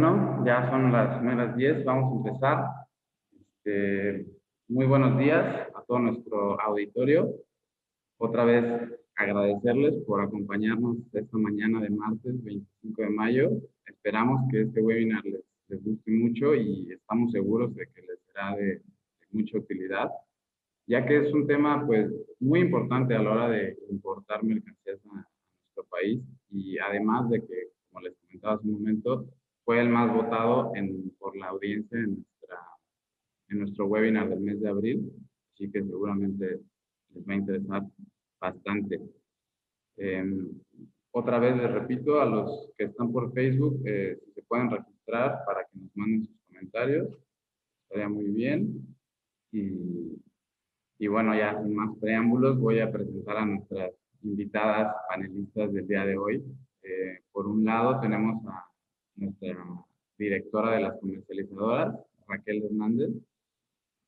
bueno, ya son las primeras 10, vamos a empezar. Este, Muy buenos días a todo nuestro auditorio. Otra vez agradecerles por acompañarnos esta mañana de martes 25 de mayo. Esperamos que este webinar les guste mucho y estamos seguros de que les será de mucha utilidad, ya que es un tema pues muy importante a la hora de importar mercancías a nuestro país y además de que, como les comentaba hace un momento, fue el más votado por la audiencia en nuestro webinar del mes de abril, así que seguramente les va a interesar bastante. Eh, Otra vez les repito a los que están por Facebook, si se pueden registrar para que nos manden sus comentarios, estaría muy bien. Y bueno, ya sin más preámbulos, voy a presentar a nuestras invitadas panelistas del día de hoy. Por un lado, tenemos a nuestra directora de las comercializadoras, Raquel Hernández.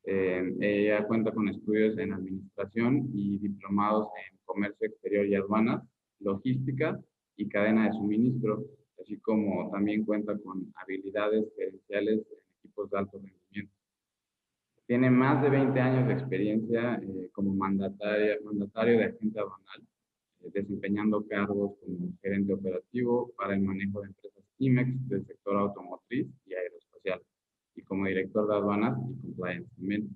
Ella cuenta con estudios en administración y diplomados en comercio exterior y aduanas, logística y cadena de suministro, así como también cuenta con habilidades gerenciales en equipos de alto rendimiento. Tiene más de 20 años de experiencia como mandatario de agente aduanal, desempeñando cargos como gerente operativo para el manejo de empresas IMEX del sector automotriz y aeroespacial, y como director de aduanas y compliance también.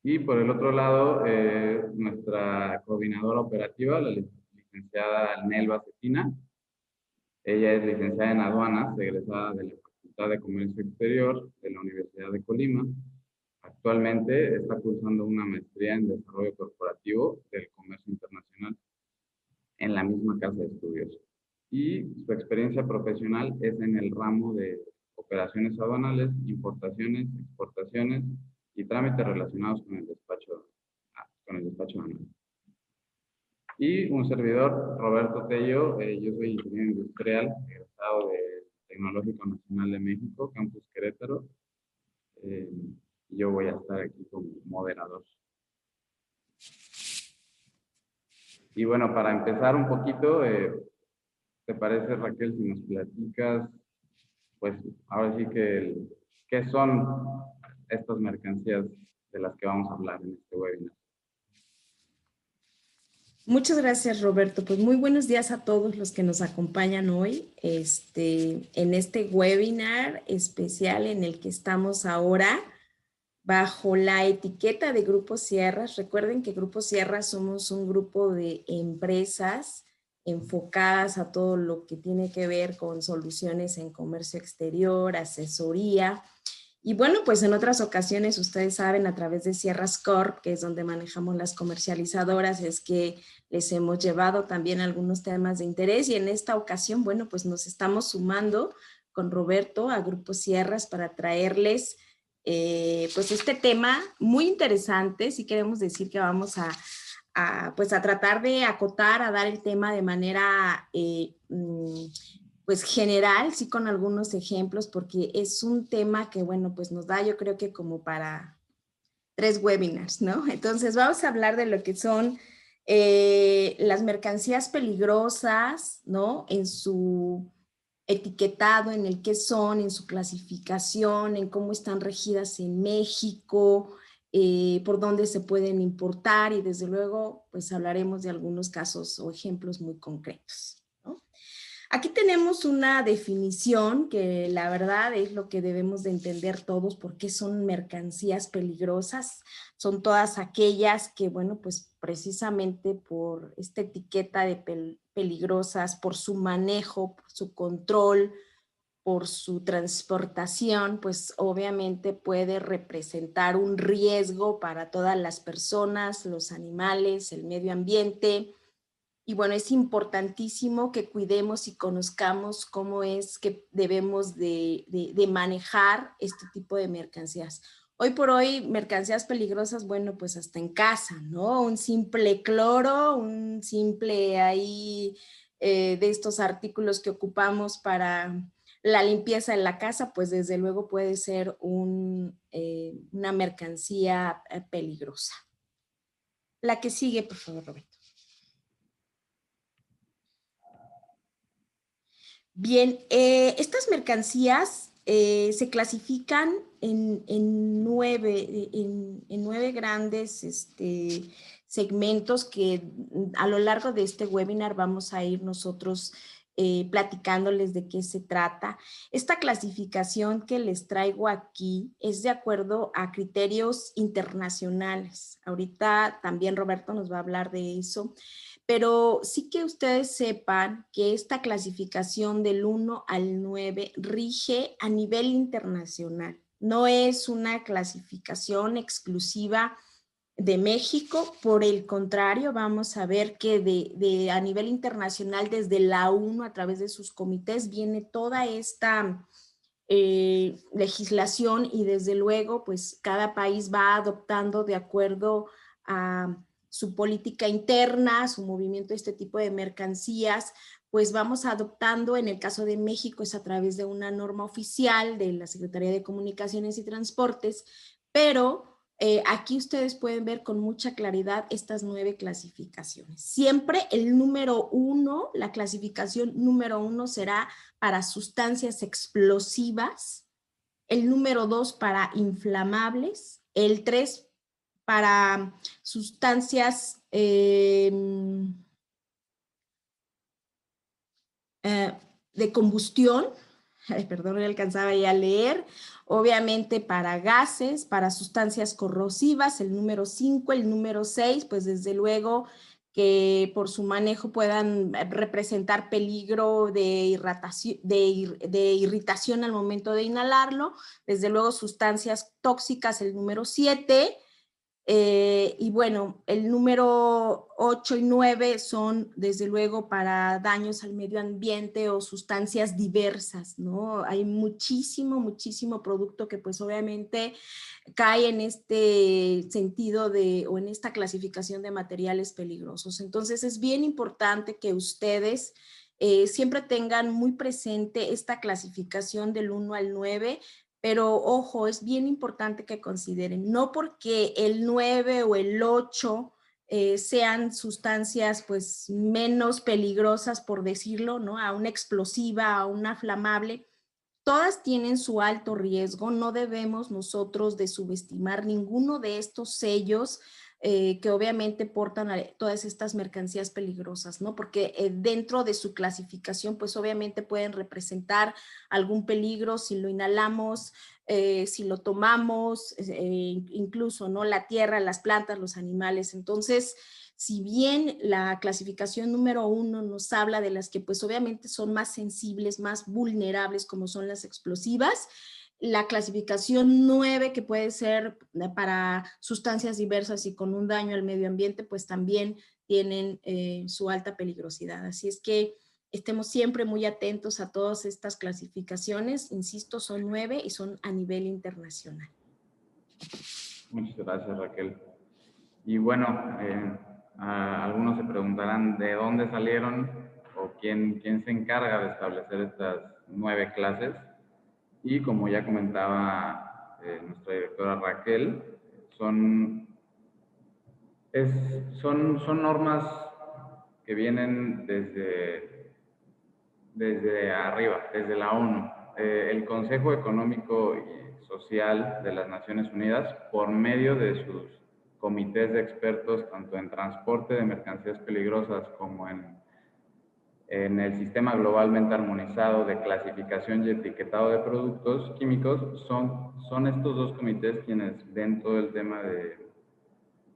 Y por el otro lado, nuestra coordinadora operativa, la licenciada Nelva Cetina. Ella es licenciada en aduanas, egresada de la Facultad de Comercio Exterior de la Universidad de Colima. Actualmente está cursando una maestría en desarrollo corporativo del comercio internacional en la misma casa de estudios. Y su experiencia profesional es en el ramo de operaciones aduanales, importaciones, exportaciones y trámites relacionados con el despacho aduanal. Y un servidor, Roberto Tello, yo soy ingeniero industrial, egresado del Tecnológico Nacional de México, Campus Querétaro. Yo voy a estar aquí como moderador. Y bueno, para empezar un poquito, ¿te parece, Raquel, si nos platicas, pues ahora sí que, qué son estas mercancías de las que vamos a hablar en este webinar? Muchas gracias, Roberto. Pues muy buenos días a todos los que nos acompañan hoy en este webinar especial en el que estamos ahora bajo la etiqueta de Grupo Sierras. Recuerden que Grupo Sierras somos un grupo de empresas enfocadas a todo lo que tiene que ver con soluciones en comercio exterior, asesoría. Y bueno, pues en otras ocasiones, ustedes saben, a través de Sierras Corp, que es donde manejamos las comercializadoras, es que les hemos llevado también algunos temas de interés. Y en esta ocasión, bueno, pues nos estamos sumando con Roberto a Grupo Sierras para traerles pues este tema muy interesante. Sí queremos decir que vamos pues a tratar de acotar, a dar el tema de manera pues general, sí, con algunos ejemplos, porque es un tema que, bueno, pues nos da, yo creo que como para 3 webinars, ¿no? Entonces vamos a hablar de lo que son las mercancías peligrosas, ¿no? En su etiquetado, en el qué son, en su clasificación, en cómo están regidas en México, por dónde se pueden importar y desde luego, pues hablaremos de algunos casos o ejemplos muy concretos, ¿no? Aquí tenemos una definición que la verdad es lo que debemos de entender todos, porque son mercancías peligrosas. Son todas aquellas que, bueno, pues precisamente por esta etiqueta de peligrosas, por su manejo, por su control, por su transportación, pues obviamente puede representar un riesgo para todas las personas, los animales, el medio ambiente. Y bueno, es importantísimo que cuidemos y conozcamos cómo es que debemos de manejar este tipo de mercancías. Hoy por hoy, mercancías peligrosas, bueno, pues hasta en casa, ¿no? Un simple cloro, un simple ahí de estos artículos que ocupamos para la limpieza en la casa, pues desde luego puede ser una mercancía peligrosa. La que sigue, por favor, Roberto. Bien, estas mercancías se clasifican en nueve grandes segmentos que a lo largo de este webinar vamos a ir nosotros platicándoles de qué se trata. Esta clasificación que les traigo aquí es de acuerdo a criterios internacionales. Ahorita también Roberto nos va a hablar de eso. Pero sí que ustedes sepan que esta clasificación del 1 al 9 rige a nivel internacional. No es una clasificación exclusiva de México, por el contrario, vamos a ver que a nivel internacional, desde la ONU, a través de sus comités, viene toda esta legislación y desde luego, pues cada país va adoptando de acuerdo a su política interna, su movimiento de este tipo de mercancías, pues vamos adoptando, en el caso de México es a través de una norma oficial de la Secretaría de Comunicaciones y Transportes, pero aquí ustedes pueden ver con mucha claridad estas 9 clasificaciones. Siempre el número 1, la clasificación número 1 será para sustancias explosivas, el número 2 para inflamables, el 3 para sustancias de combustión, perdón, no alcanzaba ya a leer, obviamente para gases, para sustancias corrosivas, el número 5, el número 6, pues desde luego que por su manejo puedan representar peligro de irritación al momento de inhalarlo, desde luego sustancias tóxicas, el número 7, y bueno, el número 8 y 9 son desde luego para daños al medio ambiente o sustancias diversas, ¿no? Hay muchísimo producto que pues obviamente cae en este sentido o en esta clasificación de materiales peligrosos. Entonces es bien importante que ustedes siempre tengan muy presente esta clasificación del 1 al 9, pero ojo, es bien importante que consideren, no porque el 9 o el 8 sean sustancias pues menos peligrosas, por decirlo, ¿no? A una explosiva, a una flamable, todas tienen su alto riesgo, no debemos nosotros de subestimar ninguno de estos sellos que obviamente portan a todas estas mercancías peligrosas, ¿no? Porque dentro de su clasificación, pues obviamente pueden representar algún peligro si lo inhalamos, si lo tomamos, incluso, ¿no? La tierra, las plantas, los animales. Entonces, si bien la clasificación número 1 nos habla de las que pues obviamente son más sensibles, más vulnerables, como son las explosivas, la clasificación 9, que puede ser para sustancias diversas y con un daño al medio ambiente, pues también tienen su alta peligrosidad. Así es que estemos siempre muy atentos a todas estas clasificaciones. Insisto, son 9 y son a nivel internacional. Muchas gracias, Raquel. Y bueno, algunos se preguntarán de dónde salieron o quién se encarga de establecer estas 9 clases. Y como ya comentaba nuestra directora Raquel, son normas que vienen desde arriba, desde la ONU. El Consejo Económico y Social de las Naciones Unidas, por medio de sus comités de expertos, tanto en transporte de mercancías peligrosas como en el sistema globalmente armonizado de clasificación y etiquetado de productos químicos, son estos dos comités quienes ven todo el tema de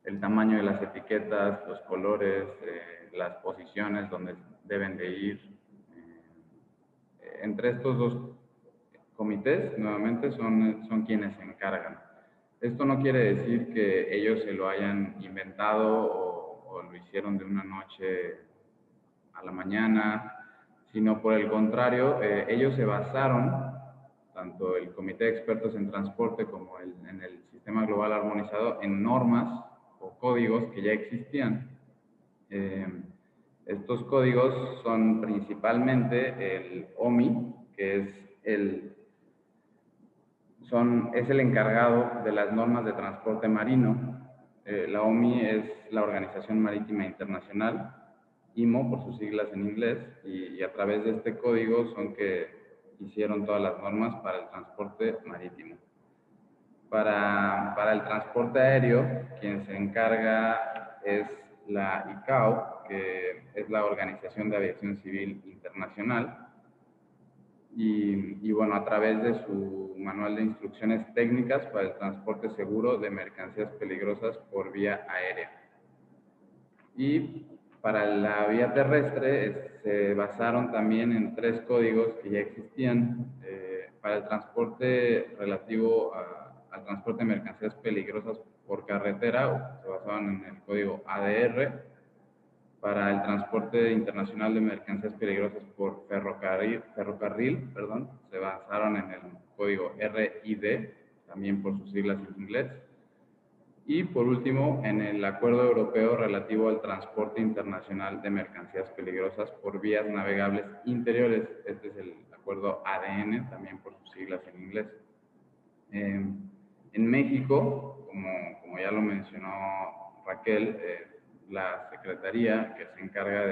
el tamaño de las etiquetas, los colores, las posiciones donde deben de ir. Entre estos dos comités, nuevamente, son quienes se encargan. Esto no quiere decir que ellos se lo hayan inventado o lo hicieron de una noche a la mañana, sino por el contrario, ellos se basaron, tanto el Comité de Expertos en Transporte como en el Sistema Global Armonizado, en normas o códigos que ya existían. Estos códigos son principalmente el OMI, que es el encargado de las normas de transporte marino. La OMI es la Organización Marítima Internacional. IMO por sus siglas en inglés, y a través de este código son que hicieron todas las normas para el transporte marítimo. Para el transporte aéreo, quien se encarga es la ICAO, que es la Organización de Aviación Civil Internacional, y bueno, a través de su manual de instrucciones técnicas para el transporte seguro de mercancías peligrosas por vía aérea. Y para la vía terrestre se basaron también en 3 códigos que ya existían para el transporte relativo al transporte de mercancías peligrosas por carretera. Se basaban en el código ADR. Para el transporte internacional de mercancías peligrosas por ferrocarril, se basaron en el código RID, también por sus siglas en inglés. Y por último, en el Acuerdo Europeo relativo al transporte internacional de mercancías peligrosas por vías navegables interiores. Este es el Acuerdo ADN, también por sus siglas en inglés. En México, como ya lo mencionó Raquel, la Secretaría que se encarga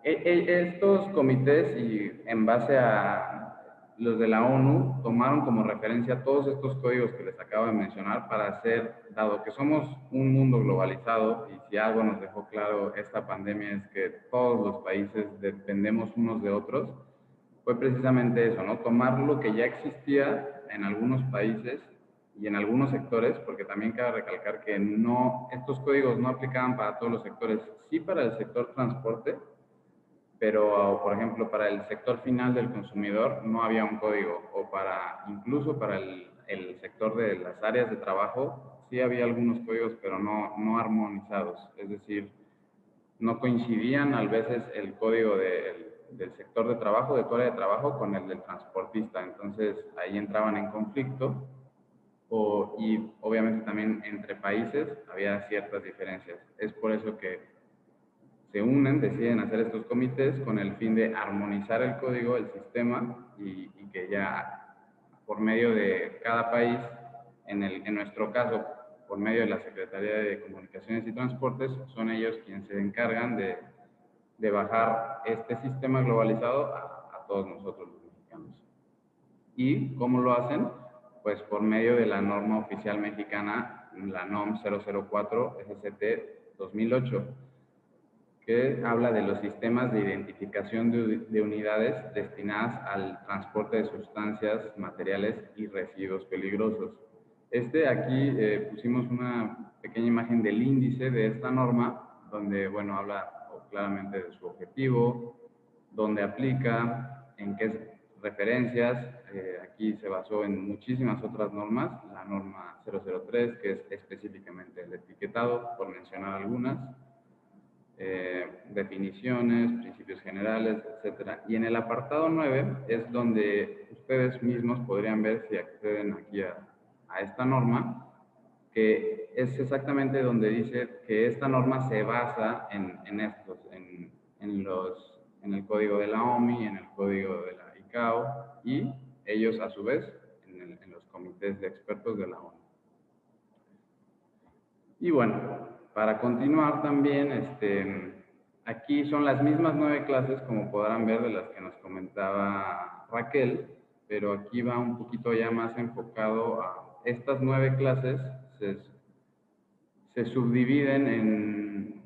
estos comités, y en base a los de la ONU, tomaron como referencia todos estos códigos que les acabo de mencionar para hacer, dado que somos un mundo globalizado, y si algo nos dejó claro esta pandemia es que todos los países dependemos unos de otros, fue precisamente eso, ¿no? Tomar lo que ya existía en algunos países y en algunos sectores, porque también cabe recalcar que estos códigos no aplicaban para todos los sectores, sí para el sector transporte, pero por ejemplo para el sector final del consumidor no había un código, o incluso para el sector de las áreas de trabajo sí había algunos códigos, pero no armonizados, es decir, no coincidían a veces el código del sector de trabajo, de tu área de trabajo, con el del transportista, entonces ahí entraban en conflicto, y obviamente también entre países había ciertas diferencias. Es por eso que se unen, deciden hacer estos comités con el fin de armonizar el código, el sistema, y que ya por medio de cada país, en nuestro caso, por medio de la Secretaría de Comunicaciones y Transportes, son ellos quienes se encargan de bajar este sistema globalizado a todos nosotros los mexicanos. ¿Y cómo lo hacen? Pues por medio de la norma oficial mexicana, la NOM 004 SCT 2008, que habla de los sistemas de identificación de unidades destinadas al transporte de sustancias, materiales y residuos peligrosos. Aquí pusimos una pequeña imagen del índice de esta norma, donde, bueno, habla claramente de su objetivo, dónde aplica, en qué referencias. Aquí se basó en muchísimas otras normas, la norma 003, que es específicamente el etiquetado, por mencionar algunas. Definiciones, principios generales, etc. Y en el apartado 9 es donde ustedes mismos podrían ver, si acceden aquí a esta norma, que es exactamente donde dice que esta norma se basa en el código de la OMI, en el código de la ICAO, y ellos a su vez en los comités de expertos de la ONU. Y bueno, para continuar también, aquí son las mismas 9 clases, como podrán ver, de las que nos comentaba Raquel, pero aquí va un poquito ya más enfocado a estas 9 clases. Se subdividen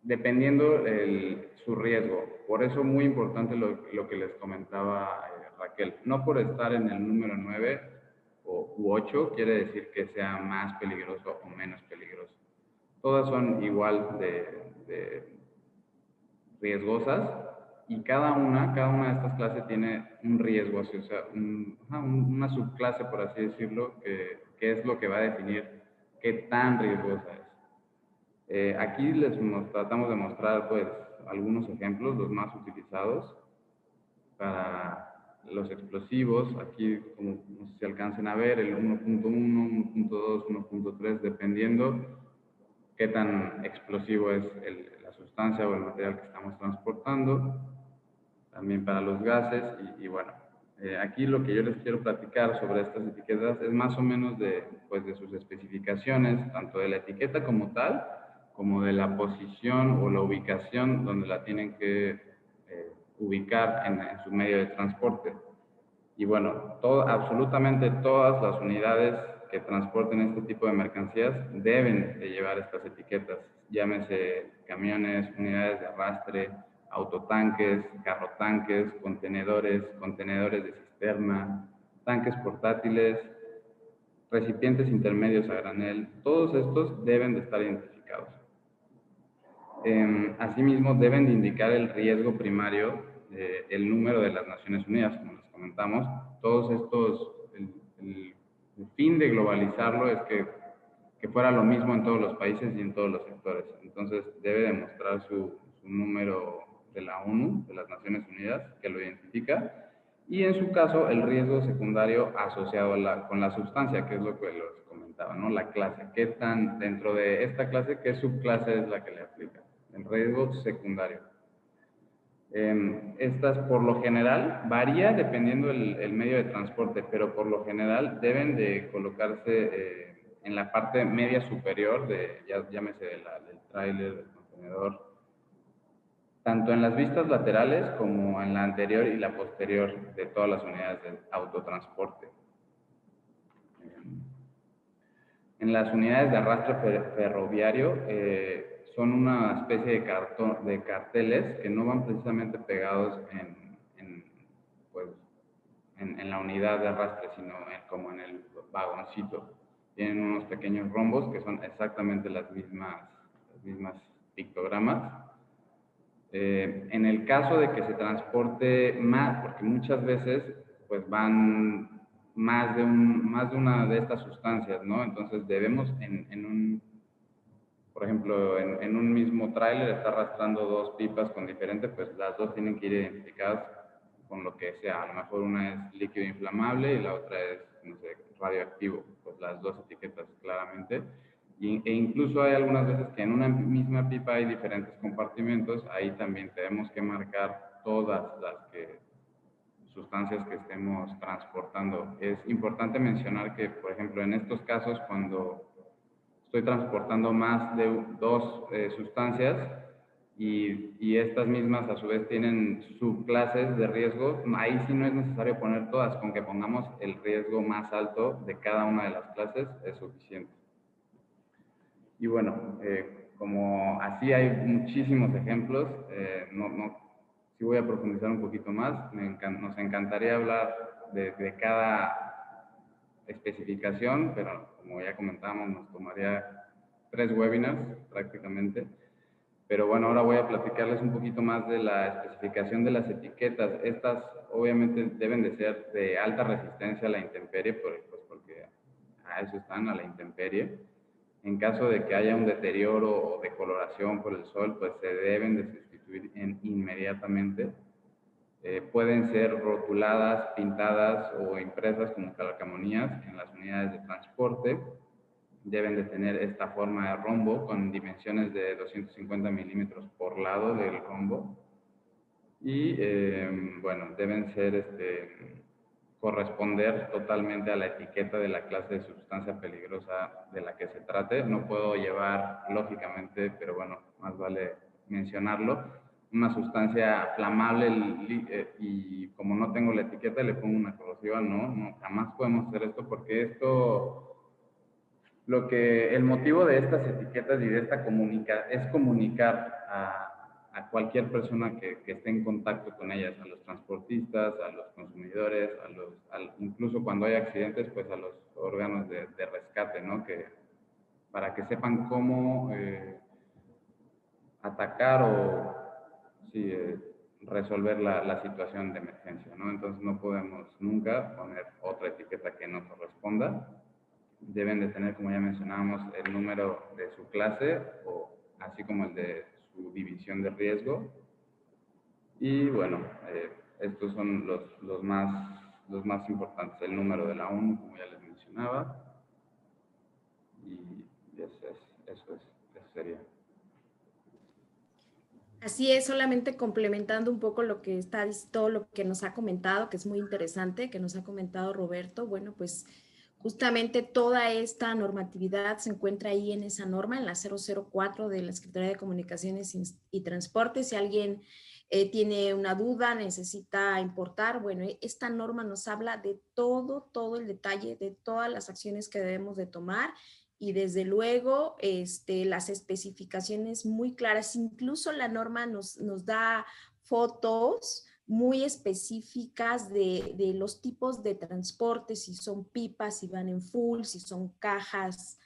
dependiendo su riesgo. Por eso muy importante lo que les comentaba Raquel. No por estar en el número 9 u 8 quiere decir que sea más peligroso o menos peligroso. Todas son igual de riesgosas, y cada una de estas clases tiene un riesgo, o sea, una subclase, por así decirlo, que es lo que va a definir qué tan riesgosa es. Aquí tratamos de mostrar pues algunos ejemplos, los más utilizados para los explosivos. Aquí, como no sé si alcancen a ver, el 1.1, 1.2, 1.3, dependiendo qué tan explosivo es la sustancia o el material que estamos transportando. También para los gases, y bueno, aquí lo que yo les quiero platicar sobre estas etiquetas es más o menos de sus especificaciones, tanto de la etiqueta como tal, como de la posición o la ubicación donde la tienen que ubicar en su medio de transporte. Y bueno, absolutamente todas las unidades que transporten este tipo de mercancías deben de llevar estas etiquetas, llámese camiones, unidades de arrastre, autotanques, carrotanques, contenedores de cisterna, tanques portátiles, recipientes intermedios a granel, todos estos deben de estar identificados. Asimismo, deben de indicar el riesgo primario, el número de las Naciones Unidas, como les comentamos. Todos estos, el fin de globalizarlo es que fuera lo mismo en todos los países y en todos los sectores. Entonces, debe demostrar su número de la ONU, de las Naciones Unidas, que lo identifica. Y en su caso, el riesgo secundario asociado con la sustancia, que es lo que les comentaba, ¿no? La clase. ¿Qué tan dentro de esta clase, qué subclase es la que le aplica? El riesgo secundario. Estas, por lo general, varía dependiendo el medio de transporte, pero por lo general deben de colocarse en la parte media superior, llámese del tráiler, del contenedor, tanto en las vistas laterales como en la anterior y la posterior de todas las unidades de autotransporte. En las unidades de arrastre ferroviario son una especie de carteles que no van precisamente pegados en la unidad de arrastre, sino como en el vagoncito. Tienen unos pequeños rombos que son exactamente las mismas pictogramas. En el caso de que se transporte más, porque muchas veces pues van más de una de estas sustancias, ¿no? Entonces debemos por ejemplo, en un mismo tráiler está arrastrando dos pipas con diferentes, pues las dos tienen que ir identificadas con lo que sea. A lo mejor una es líquido inflamable y la otra es, no sé, radioactivo. Pues las dos etiquetas claramente. E incluso hay algunas veces que en una misma pipa hay diferentes compartimentos. Ahí también tenemos que marcar todas las sustancias que estemos transportando. Es importante mencionar que, por ejemplo, en estos casos, cuando estoy transportando más de dos sustancias y estas mismas a su vez tienen subclases de riesgo, ahí sí no es necesario poner todas, con que pongamos el riesgo más alto de cada una de las clases es suficiente. Y bueno, como así hay muchísimos ejemplos, sí voy a profundizar un poquito más. Nos encantaría hablar de cada especificación, pero como ya comentamos, nos tomaría 3 webinars prácticamente. Pero bueno, ahora voy a platicarles un poquito más de la especificación de las etiquetas. Estas obviamente deben de ser de alta resistencia a la intemperie, pues porque a eso están, a la intemperie. En caso de que haya un deterioro o decoloración por el sol, pues se deben de sustituir inmediatamente. Pueden ser rotuladas, pintadas o impresas como calcamonías en las unidades de transporte. Deben de tener esta forma de rombo con dimensiones de 250 milímetros por lado del rombo. Y bueno, deben corresponder totalmente a la etiqueta de la clase de sustancia peligrosa de la que se trate. No puedo llevar, lógicamente, pero bueno, más vale mencionarlo, una sustancia flamable y como no tengo la etiqueta le pongo una corrosiva. No, jamás podemos hacer esto porque el motivo de estas etiquetas y de esta es comunicar a cualquier persona que esté en contacto con ellas, a los transportistas, a los consumidores, incluso cuando hay accidentes, pues a los órganos de rescate, ¿no? Para que sepan cómo atacar o resolver la situación de emergencia, ¿no? Entonces no podemos nunca poner otra etiqueta que no corresponda. Deben de tener, como ya mencionábamos, el número de su clase, así como el de su división de riesgo. Y bueno, estos son los más importantes. El número de la ONU, como ya les mencionaba. Y eso sería. Así es, solamente complementando un poco todo lo que nos ha comentado, que es muy interesante, que nos ha comentado Roberto. Bueno, pues Justamente toda esta normatividad se encuentra ahí en esa norma, en la 004 de la Secretaría de Comunicaciones y Transportes. Si alguien tiene una duda, necesita importar, bueno, esta norma nos habla de todo el detalle, de todas las acciones que debemos de tomar y desde luego las especificaciones muy claras. Incluso la norma nos da fotos muy específicas de los tipos de transporte, si son pipas, si van en full, si son cajas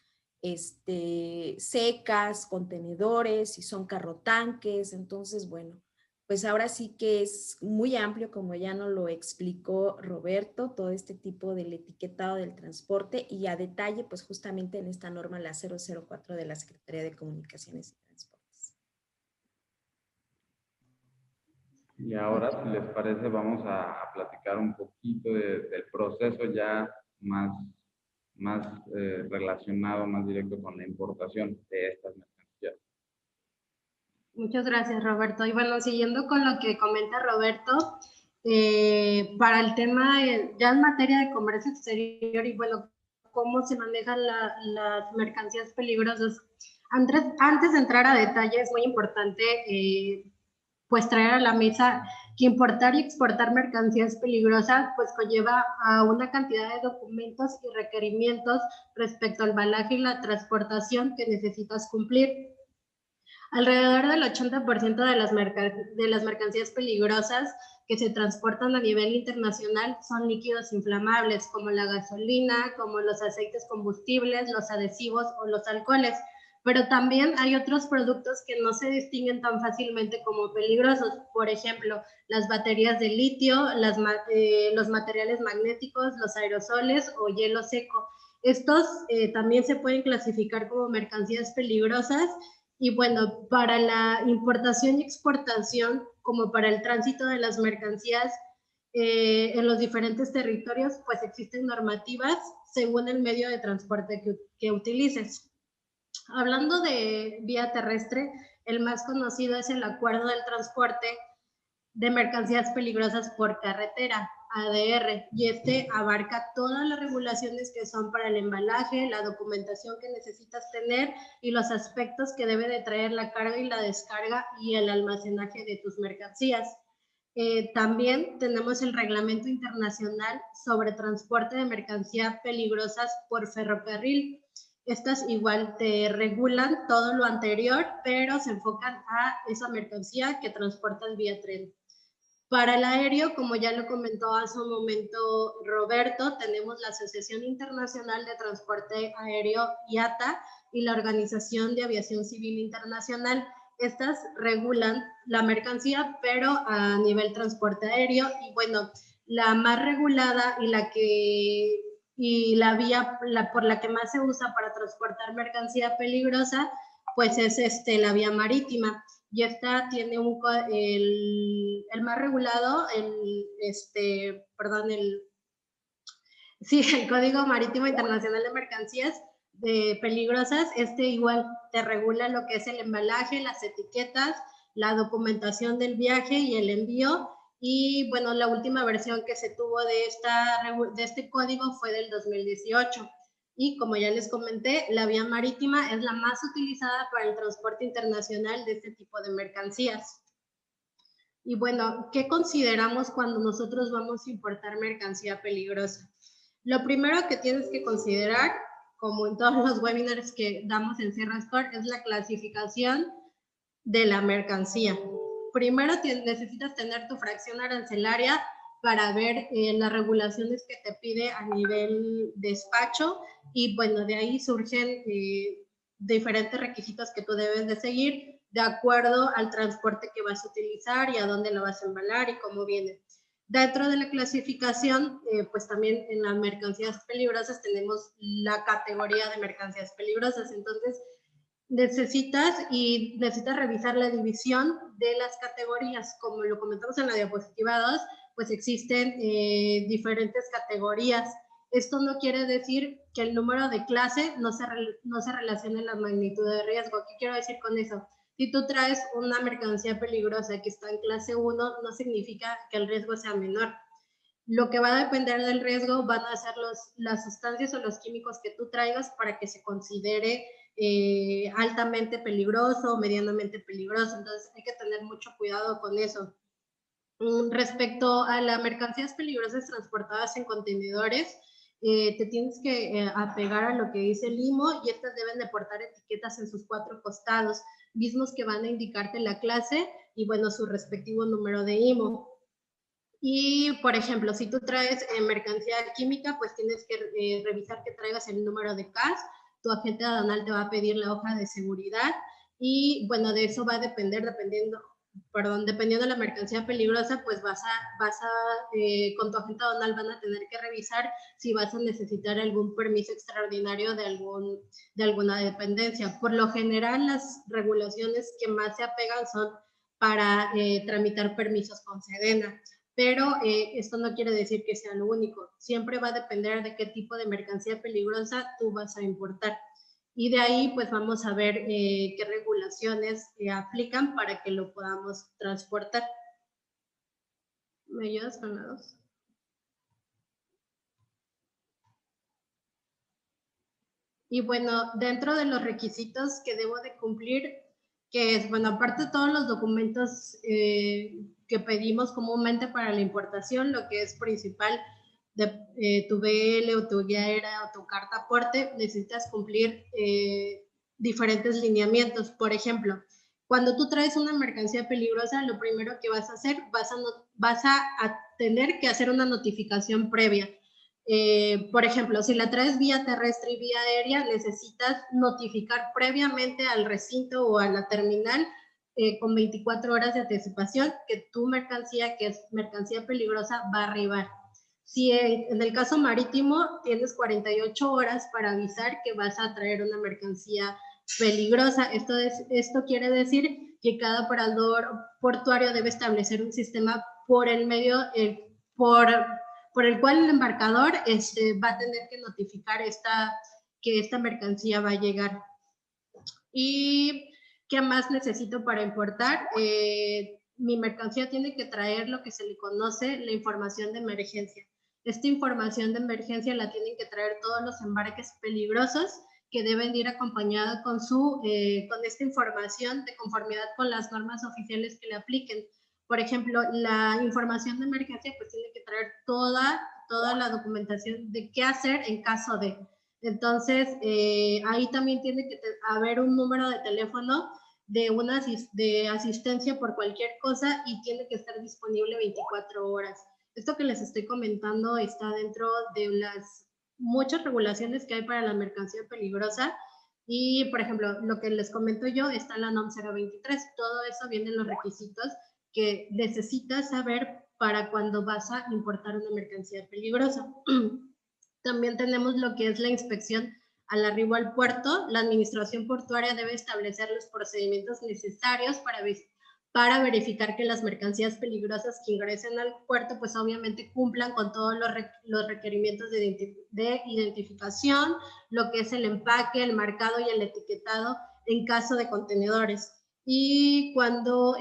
secas, contenedores, si son carrotanques. Entonces, bueno, pues ahora sí que es muy amplio, como ya nos lo explicó Roberto, todo este tipo del etiquetado del transporte y a detalle, pues justamente en esta norma, la 004 de la Secretaría de Comunicaciones y Transportes. Y ahora, si les parece, vamos a platicar un poquito del proceso ya más relacionado, más directo con la importación de estas mercancías. Muchas gracias, Roberto. Y bueno, siguiendo con lo que comenta Roberto, para el tema, ya en materia de comercio exterior y bueno, cómo se manejan las mercancías peligrosas. Antes de entrar a detalle, es muy importante pues traer a la mesa que importar y exportar mercancías peligrosas pues conlleva a una cantidad de documentos y requerimientos respecto al embalaje y la transportación que necesitas cumplir. Alrededor del 80% de las mercancías peligrosas que se transportan a nivel internacional son líquidos inflamables, como la gasolina, como los aceites combustibles, los adhesivos o los alcoholes. Pero también hay otros productos que no se distinguen tan fácilmente como peligrosos. Por ejemplo, las baterías de litio, los materiales magnéticos, los aerosoles o hielo seco. Estos también se pueden clasificar como mercancías peligrosas. Y bueno, para la importación y exportación, como para el tránsito de las mercancías en los diferentes territorios, pues existen normativas según el medio de transporte que utilices. Hablando de vía terrestre, el más conocido es el Acuerdo del Transporte de Mercancías Peligrosas por Carretera, ADR, y este abarca todas las regulaciones que son para el embalaje, la documentación que necesitas tener y los aspectos que debe de traer la carga y la descarga y el almacenaje de tus mercancías. También tenemos el Reglamento Internacional sobre Transporte de Mercancías Peligrosas por Ferrocarril. Estas igual te regulan todo lo anterior, pero se enfocan a esa mercancía que transportas vía tren. Para el aéreo, como ya lo comentó hace un momento Roberto, tenemos la Asociación Internacional de Transporte Aéreo, IATA, y la Organización de Aviación Civil Internacional. Estas regulan la mercancía, pero a nivel transporte aéreo. Y bueno, la más regulada y la vía por la que más se usa para transportar mercancía peligrosa, pues es la vía marítima. Y esta tiene el más regulado, el Código Marítimo Internacional de Mercancías Peligrosas. Igual te regula lo que es el embalaje, las etiquetas, la documentación del viaje y el envío. Y bueno, la última versión que se tuvo de este código fue del 2018. Y como ya les comenté, la vía marítima es la más utilizada para el transporte internacional de este tipo de mercancías. Y bueno, ¿qué consideramos cuando nosotros vamos a importar mercancía peligrosa? Lo primero que tienes que considerar, como en todos los webinars que damos en Sierra Store, es la clasificación de la mercancía. Primero necesitas tener tu fracción arancelaria para ver las regulaciones que te pide a nivel despacho y bueno, de ahí surgen diferentes requisitos que tú debes de seguir de acuerdo al transporte que vas a utilizar y a dónde lo vas a embalar y cómo viene. Dentro de la clasificación, pues también en las mercancías peligrosas tenemos la categoría de mercancías peligrosas, entonces necesitas revisar la división de las categorías. Como lo comentamos en la diapositiva 2, pues existen diferentes categorías. Esto no quiere decir que el número de clase no se relacione en la magnitud de riesgo. ¿Qué quiero decir con eso? Si tú traes una mercancía peligrosa que está en clase 1, no significa que el riesgo sea menor. Lo que va a depender del riesgo van a ser las sustancias o los químicos que tú traigas para que se considere altamente peligroso o medianamente peligroso. Entonces hay que tener mucho cuidado con eso. Respecto a las mercancías peligrosas transportadas en contenedores, te tienes que apegar a lo que dice el IMO, y estas deben de portar etiquetas en sus 4 costados, mismos que van a indicarte la clase y, bueno, su respectivo número de IMO. Y, por ejemplo, si tú traes mercancía química, pues tienes que revisar que traigas el número de CAS. Tu agente aduanal te va a pedir la hoja de seguridad y, bueno, de eso va a depender, dependiendo de la mercancía peligrosa, pues con tu agente aduanal van a tener que revisar si vas a necesitar algún permiso extraordinario de alguna dependencia. Por lo general, las regulaciones que más se apegan son para tramitar permisos con SEDENA. Pero esto no quiere decir que sea lo único. Siempre va a depender de qué tipo de mercancía peligrosa tú vas a importar. Y de ahí, pues vamos a ver qué regulaciones aplican para que lo podamos transportar. ¿Me ayudas con la 2? Y bueno, dentro de los requisitos que debo de cumplir, que es, bueno, aparte de todos los documentos que pedimos comúnmente para la importación, lo que es principal de tu BL o tu guía aérea o tu carta aporte, necesitas cumplir diferentes lineamientos. Por ejemplo, cuando tú traes una mercancía peligrosa, lo primero que vas a hacer, vas a tener que hacer una notificación previa. Por ejemplo, si la traes vía terrestre y vía aérea, necesitas notificar previamente al recinto o a la terminal con 24 horas de anticipación que tu mercancía, que es mercancía peligrosa, va a arribar. Si en el caso marítimo tienes 48 horas para avisar que vas a traer una mercancía peligrosa. Esto quiere decir que cada operador portuario debe establecer un sistema por el medio, por el cual el embarcador va a tener que notificar que esta mercancía va a llegar. ¿Y qué más necesito para importar? Mi mercancía tiene que traer lo que se le conoce la información de emergencia. Esta información de emergencia la tienen que traer todos los embarques peligrosos, que deben ir acompañados con esta información de conformidad con las normas oficiales que le apliquen. Por ejemplo, la información de emergencia pues tiene que traer toda la documentación de qué hacer en caso de. Entonces, ahí también tiene que haber un número de teléfono de asistencia por cualquier cosa, y tiene que estar disponible 24 horas. Esto que les estoy comentando está dentro de las muchas regulaciones que hay para la mercancía peligrosa. Y, por ejemplo, lo que les comento yo está en la NOM 023. Todo eso viene en los requisitos que necesitas saber para cuando vas a importar una mercancía peligrosa. También tenemos lo que es la inspección al arribo al puerto. La administración portuaria debe establecer los procedimientos necesarios para verificar que las mercancías peligrosas que ingresen al puerto, pues obviamente cumplan con todos los requerimientos de identificación, lo que es el empaque, el marcado y el etiquetado en caso de contenedores. Y cuando,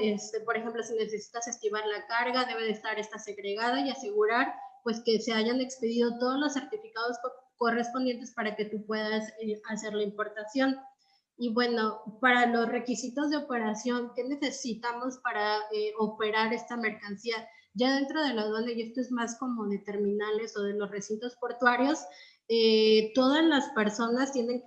por ejemplo, si necesitas estivar la carga, debe de estar esta segregada y asegurar pues que se hayan expedido todos los certificados correspondientes para que tú puedas hacer la importación. Y bueno, para los requisitos de operación, ¿qué necesitamos para operar esta mercancía? Ya dentro de la aduana, y esto es más como de terminales o de los recintos portuarios, todas las personas tienen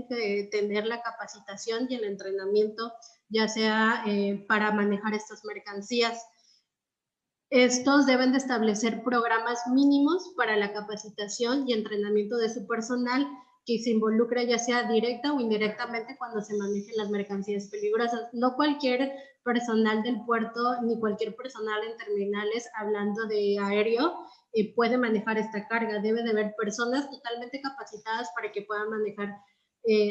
que tener la capacitación y el entrenamiento, ya sea para manejar estas mercancías. Estos deben de establecer programas mínimos para la capacitación y entrenamiento de su personal, que se involucra ya sea directa o indirectamente cuando se manejen las mercancías peligrosas. No cualquier personal del puerto ni cualquier personal en terminales, hablando de aéreo, puede manejar esta carga. Debe de haber personas totalmente capacitadas para que puedan manejar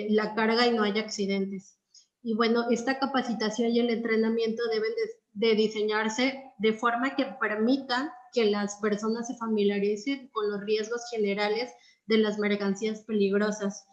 la carga y no haya accidentes. Y bueno, esta capacitación y el entrenamiento deben de diseñarse de forma que permitan que las personas se familiaricen con los riesgos generales de las mercancías peligrosas.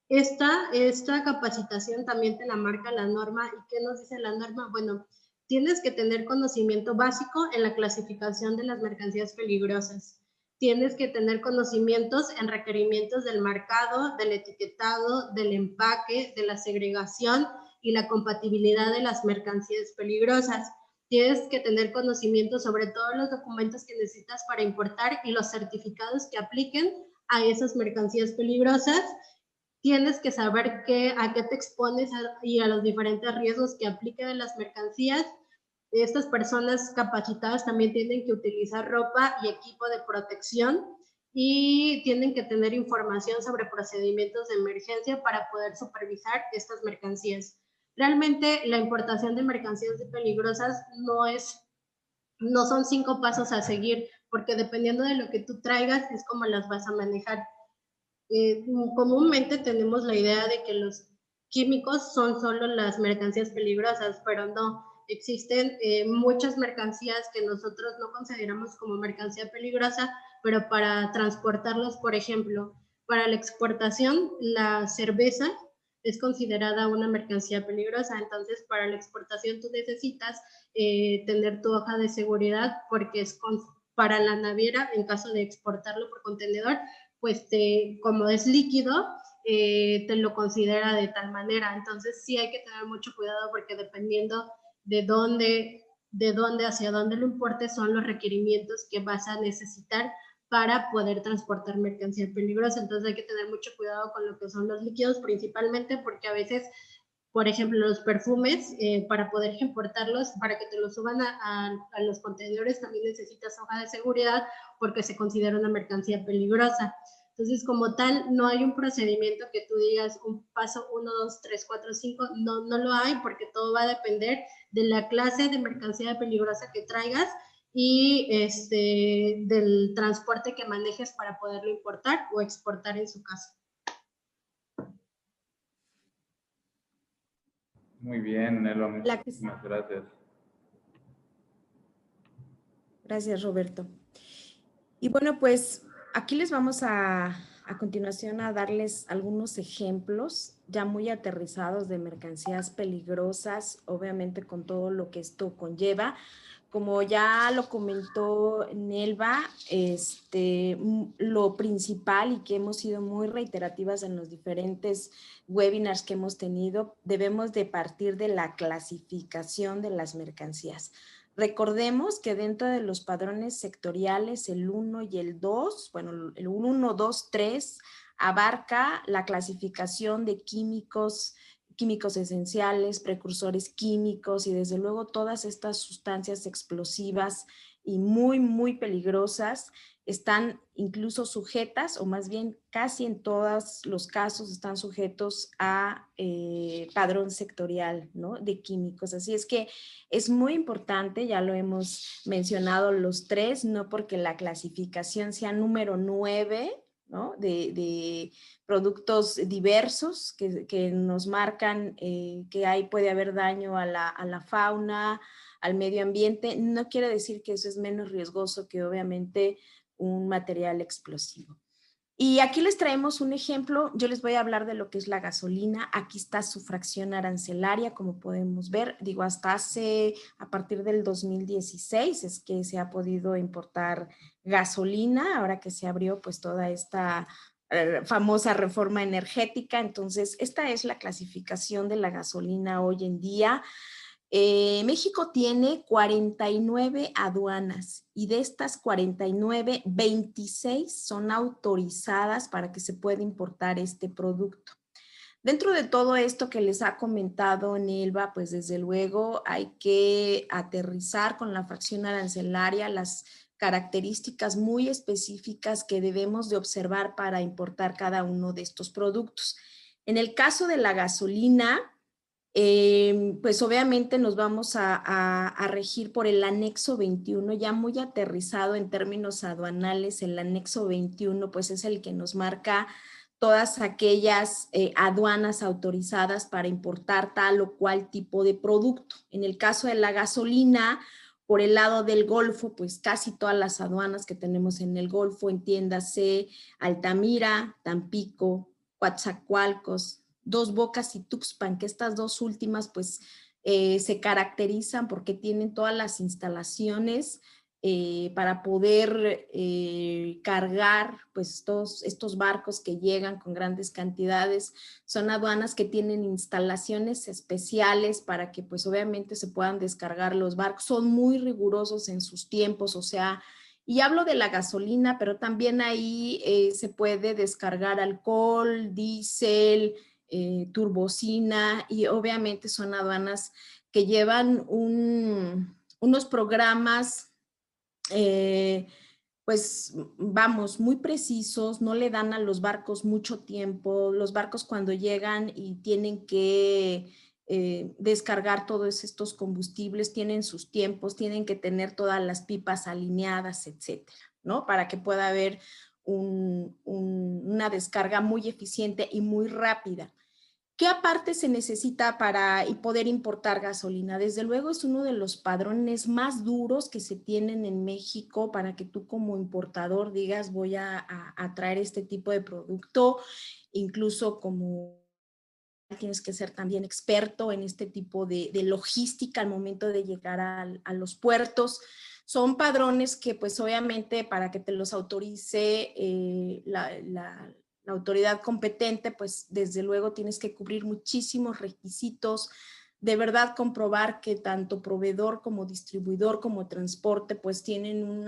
Esta capacitación también te la marca la norma. ¿Y qué nos dice la norma? Bueno, tienes que tener conocimiento básico en la clasificación de las mercancías peligrosas. Tienes que tener conocimientos en requerimientos del marcado, del etiquetado, del empaque, de la segregación y la compatibilidad de las mercancías peligrosas. Tienes que tener conocimiento sobre todos los documentos que necesitas para importar y los certificados que apliquen a esas mercancías peligrosas. Tienes que saber a qué te expones y a los diferentes riesgos que apliquen en las mercancías. Estas personas capacitadas también tienen que utilizar ropa y equipo de protección y tienen que tener información sobre procedimientos de emergencia para poder supervisar estas mercancías. Realmente la importación de mercancías peligrosas no son 5 pasos a seguir, porque dependiendo de lo que tú traigas es como las vas a manejar. Comúnmente tenemos la idea de que los químicos son solo las mercancías peligrosas, pero no. Existen muchas mercancías que nosotros no consideramos como mercancía peligrosa, pero para transportarlos, por ejemplo, para la exportación, la cerveza es considerada una mercancía peligrosa. Entonces, para la exportación tú necesitas tener tu hoja de seguridad, porque para la naviera, en caso de exportarlo por contenedor, pues como es líquido, te lo considera de tal manera. Entonces sí hay que tener mucho cuidado, porque dependiendo de dónde hacia dónde lo importes, son los requerimientos que vas a necesitar para poder transportar mercancía peligrosa. Entonces hay que tener mucho cuidado con lo que son los líquidos, principalmente porque a veces, por ejemplo, los perfumes, para poder importarlos, para que te los suban a los contenedores, también necesitas hoja de seguridad, porque se considera una mercancía peligrosa. Entonces, como tal, no hay un procedimiento que tú digas un paso 1, 2, 3, 4, 5, no lo hay, porque todo va a depender de la clase de mercancía peligrosa que traigas y del transporte que manejes para poderlo importar o exportar en su caso. Muy bien, Nelo, muchísimas gracias. Gracias, Roberto. Y bueno, pues aquí les vamos a continuación a darles algunos ejemplos ya muy aterrizados de mercancías peligrosas, obviamente con todo lo que esto conlleva. Como ya lo comentó Nelva, lo principal, y que hemos sido muy reiterativas en los diferentes webinars que hemos tenido, debemos de partir de la clasificación de las mercancías. Recordemos que dentro de los padrones sectoriales, el 1 y el 2, bueno, el 1, 2, 3, abarca la clasificación de químicos esenciales, precursores químicos y desde luego todas estas sustancias explosivas y muy, muy peligrosas están incluso sujetas, o más bien casi en todos los casos están sujetos a padrón sectorial, ¿no?, de químicos. Así es que es muy importante, ya lo hemos mencionado los tres, no porque la clasificación sea número 9, ¿no?, de productos diversos que nos marcan que puede haber daño a la fauna, al medio ambiente, no quiere decir que eso es menos riesgoso que obviamente un material explosivo. Y aquí les traemos un ejemplo. Yo les voy a hablar de lo que es la gasolina. Aquí está su fracción arancelaria, como podemos ver. Digo, a partir del 2016 es que se ha podido importar gasolina, ahora que se abrió pues toda esta famosa reforma energética. Entonces, esta es la clasificación de la gasolina hoy en día. México tiene 49 aduanas y de estas 49, 26 son autorizadas para que se pueda importar este producto. Dentro de todo esto que les ha comentado Nelva, pues desde luego hay que aterrizar con la fracción arancelaria las características muy específicas que debemos de observar para importar cada uno de estos productos. En el caso de la gasolina, pues obviamente nos vamos a regir por el anexo 21, ya muy aterrizado en términos aduanales. El anexo 21 pues es el que nos marca todas aquellas aduanas autorizadas para importar tal o cual tipo de producto. En el caso de la gasolina, por el lado del Golfo, pues casi todas las aduanas que tenemos en el Golfo, entiéndase Altamira, Tampico, Coatzacoalcos, Dos Bocas y Tuxpan, que estas dos últimas pues se caracterizan porque tienen todas las instalaciones para poder cargar pues todos estos barcos que llegan con grandes cantidades. Son aduanas que tienen instalaciones especiales para que pues obviamente se puedan descargar los barcos. Son muy rigurosos en sus tiempos, o sea, y hablo de la gasolina, pero también ahí se puede descargar alcohol, diésel, turbocina, y obviamente son aduanas que llevan unos programas pues vamos, muy precisos, no le dan a los barcos mucho tiempo. Los barcos cuando llegan y tienen que descargar todos estos combustibles, tienen sus tiempos, tienen que tener todas las pipas alineadas, etcétera, ¿no? Para que pueda haber una descarga muy eficiente y muy rápida. ¿Qué aparte se necesita para poder importar gasolina? Desde luego es uno de los padrones más duros que se tienen en México para que tú como importador digas voy a traer este tipo de producto, incluso como tienes que ser también experto en este tipo de logística al momento de llegar a los puertos. Son padrones que pues obviamente para que te los autorice la autoridad competente, pues desde luego tienes que cubrir muchísimos requisitos, de verdad comprobar que tanto proveedor como distribuidor como transporte pues tienen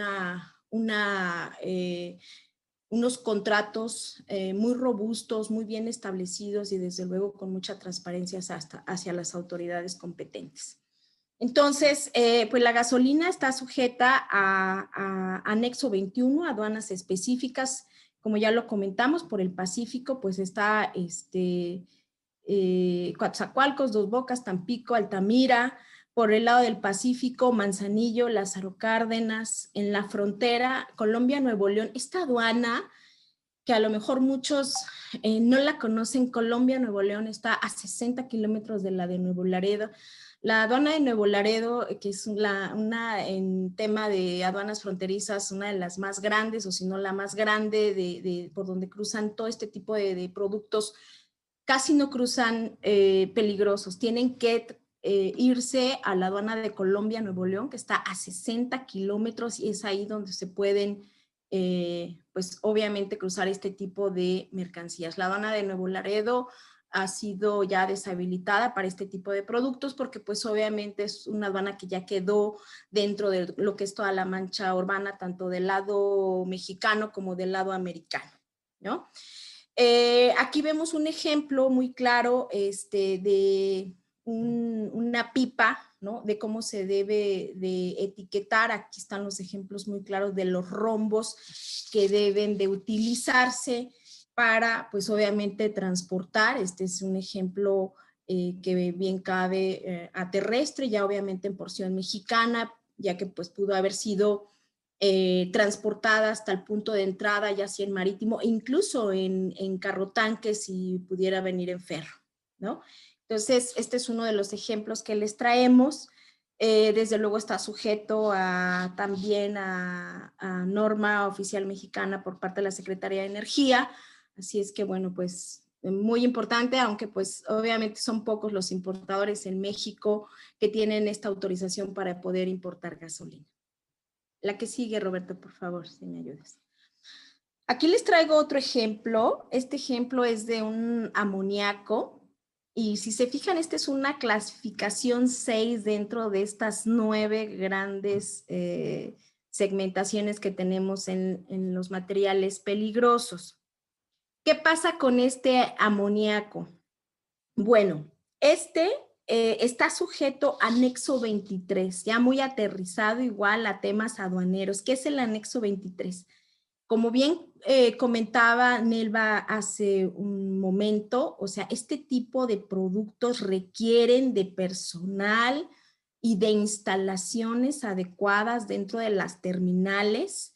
unos contratos muy robustos, muy bien establecidos y desde luego con mucha transparencia hacia las autoridades competentes. Entonces, pues la gasolina está sujeta a anexo 21, aduanas específicas, como ya lo comentamos, por el Pacífico, pues está Coatzacoalcos, Dos Bocas, Tampico, Altamira, por el lado del Pacífico, Manzanillo, Lázaro Cárdenas, en la frontera, Colombia, Nuevo León. Esta aduana, que a lo mejor muchos no la conocen, Colombia, Nuevo León, está a 60 kilómetros de la de Nuevo Laredo. La aduana de Nuevo Laredo, que es en tema de aduanas fronterizas, una de las más grandes, o si no la más grande, por donde cruzan todo este tipo de productos, casi no cruzan peligrosos. Tienen que irse a la aduana de Colombia, Nuevo León, que está a 60 kilómetros y es ahí donde se pueden pues obviamente cruzar este tipo de mercancías. La aduana de Nuevo Laredo ha sido ya deshabilitada para este tipo de productos porque pues obviamente es una aduana que ya quedó dentro de lo que es toda la mancha urbana, tanto del lado mexicano como del lado americano, ¿no? Aquí vemos un ejemplo muy claro de una pipa, ¿no? De cómo se debe de etiquetar. Aquí están los ejemplos muy claros de los rombos que deben de utilizarse para, pues obviamente, transportar. Este es un ejemplo que bien cabe a terrestre, ya obviamente en porción mexicana, ya que pues pudo haber sido transportada hasta el punto de entrada, ya sea en marítimo, incluso en carro tanque si pudiera venir en ferro, ¿no? Entonces, este es uno de los ejemplos que les traemos. Desde luego está sujeto también a norma oficial mexicana por parte de la Secretaría de Energía. Así es que, bueno, pues muy importante, aunque pues obviamente son pocos los importadores en México que tienen esta autorización para poder importar gasolina. La que sigue, Roberto, por favor, si me ayudas. Aquí les traigo otro ejemplo. Este ejemplo es de un amoníaco. Y si se fijan, esta es una clasificación 6 dentro de estas 9 grandes segmentaciones que tenemos en los materiales peligrosos. ¿Qué pasa con este amoníaco? Bueno, está sujeto a anexo 23, ya muy aterrizado igual a temas aduaneros. ¿Qué es el anexo 23? Como bien comentaba Nelva hace un momento, o sea, este tipo de productos requieren de personal y de instalaciones adecuadas dentro de las terminales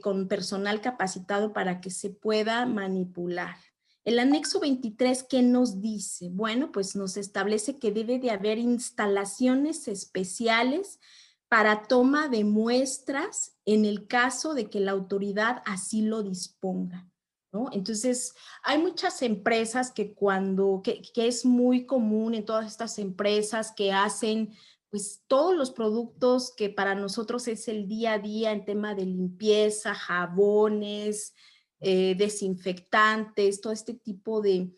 con personal capacitado para que se pueda manipular. El anexo 23, ¿qué nos dice? Bueno, pues nos establece que debe de haber instalaciones especiales para toma de muestras en el caso de que la autoridad así lo disponga. ¿no? Entonces, hay muchas empresas que que es muy común en todas estas empresas que hacen pues todos los productos que para nosotros es el día a día en tema de limpieza, jabones, desinfectantes, todo este tipo de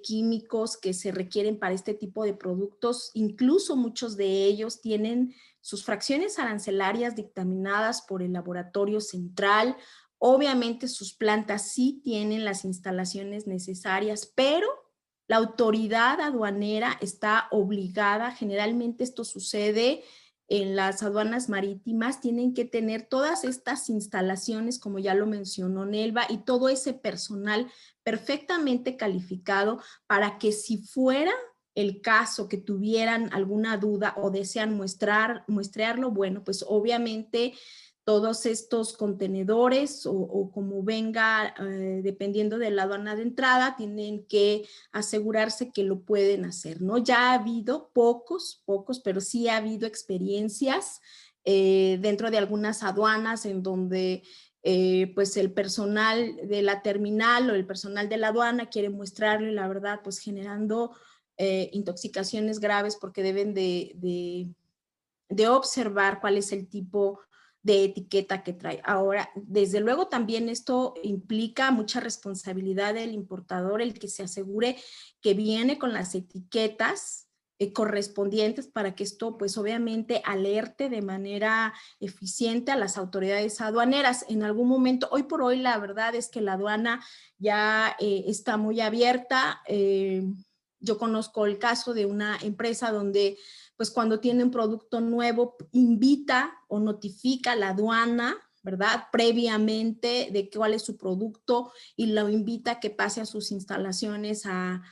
químicos que se requieren para este tipo de productos. Incluso muchos de ellos tienen sus fracciones arancelarias dictaminadas por el Laboratorio Central. Obviamente sus plantas sí tienen las instalaciones necesarias, pero la autoridad aduanera está obligada, generalmente esto sucede en las aduanas marítimas, tienen que tener todas estas instalaciones, como ya lo mencionó Nelva, y todo ese personal perfectamente calificado para que si fuera el caso que tuvieran alguna duda o desean muestrearlo, bueno, pues obviamente todos estos contenedores o como venga, dependiendo de la aduana de entrada, tienen que asegurarse que lo pueden hacer, ¿no? Ya ha habido pocos, pero sí ha habido experiencias dentro de algunas aduanas en donde pues el personal de la terminal o el personal de la aduana quiere mostrarlo y la verdad pues generando intoxicaciones graves porque deben de observar cuál es el tipo de etiqueta que trae. Ahora, desde luego también esto implica mucha responsabilidad del importador, el que se asegure que viene con las etiquetas correspondientes para que esto pues obviamente alerte de manera eficiente a las autoridades aduaneras. En algún momento, hoy por hoy la verdad es que la aduana ya está muy abierta. Yo conozco el caso de una empresa donde pues cuando tiene un producto nuevo, invita o notifica a la aduana, ¿verdad? Previamente de cuál es su producto y lo invita a que pase a sus instalaciones a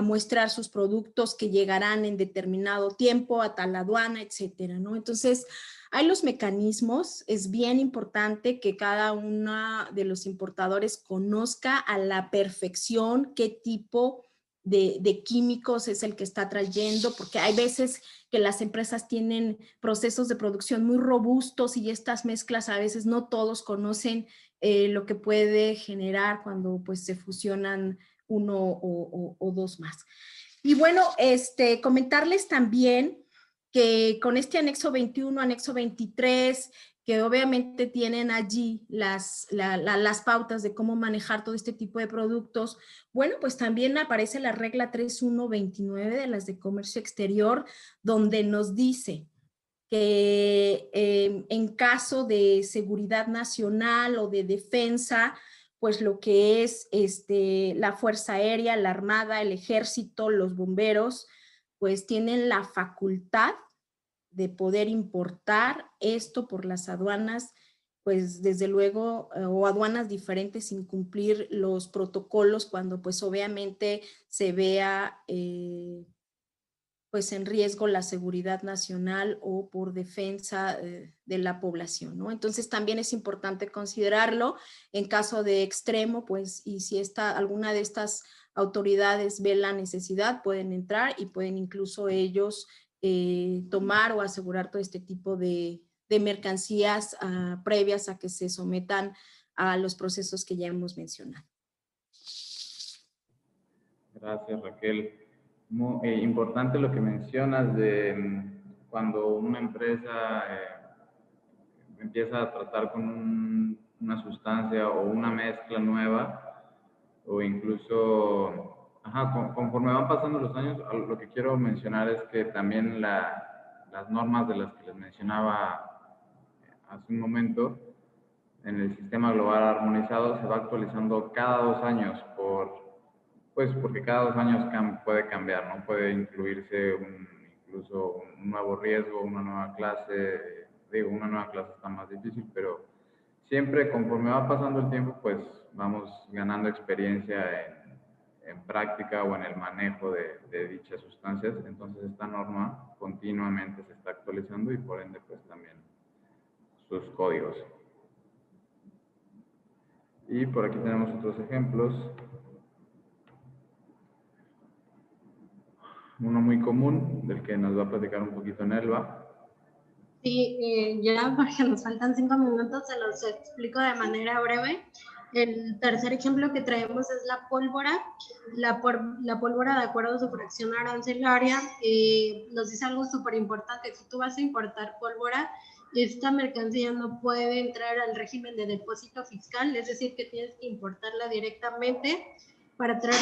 muestrar sus productos que llegarán en determinado tiempo a tal aduana, etcétera, ¿no? Entonces, hay los mecanismos, es bien importante que cada uno de los importadores conozca a la perfección qué tipo de químicos es el que está trayendo, porque hay veces que las empresas tienen procesos de producción muy robustos y estas mezclas a veces no todos conocen lo que puede generar cuando pues se fusionan uno o dos más. Y bueno, comentarles también que con este anexo 21, anexo 23, que obviamente tienen allí las pautas de cómo manejar todo este tipo de productos, bueno, pues también aparece la regla 3129 de las de comercio exterior, donde nos dice que en caso de seguridad nacional o de defensa, pues lo que es la Fuerza Aérea, la Armada, el Ejército, los bomberos, pues tienen la facultad de poder importar esto por las aduanas, pues desde luego, o aduanas diferentes sin cumplir los protocolos cuando pues obviamente se vea pues en riesgo la seguridad nacional o por defensa de la población, ¿no? Entonces también es importante considerarlo en caso de extremo, pues, y si alguna de estas autoridades ve la necesidad, pueden entrar y pueden incluso ellos tomar o asegurar todo este tipo de mercancías previas a que se sometan a los procesos que ya hemos mencionado. Gracias, Raquel. Muy importante lo que mencionas de cuando una empresa empieza a tratar con una sustancia o una mezcla nueva, o incluso, conforme van pasando los años, lo que quiero mencionar es que también las normas de las que les mencionaba hace un momento, en el sistema global armonizado se va actualizando cada 2 años porque cada 2 años puede cambiar, ¿no? Puede incluirse incluso un nuevo riesgo, una nueva clase. Digo, una nueva clase está más difícil, pero siempre conforme va pasando el tiempo, pues vamos ganando experiencia en práctica o en el manejo de dichas sustancias. Entonces esta norma continuamente se está actualizando y por ende pues también sus códigos. Y por aquí tenemos otros ejemplos. Uno muy común, del que nos va a platicar un poquito Nelva. Sí, ya porque nos faltan 5 minutos, se los explico de manera breve. El tercer ejemplo que traemos es la pólvora. La pólvora, de acuerdo a su fracción arancelaria, nos dice algo súper importante. Si tú vas a importar pólvora, esta mercancía no puede entrar al régimen de depósito fiscal, es decir, que tienes que importarla directamente. Para traer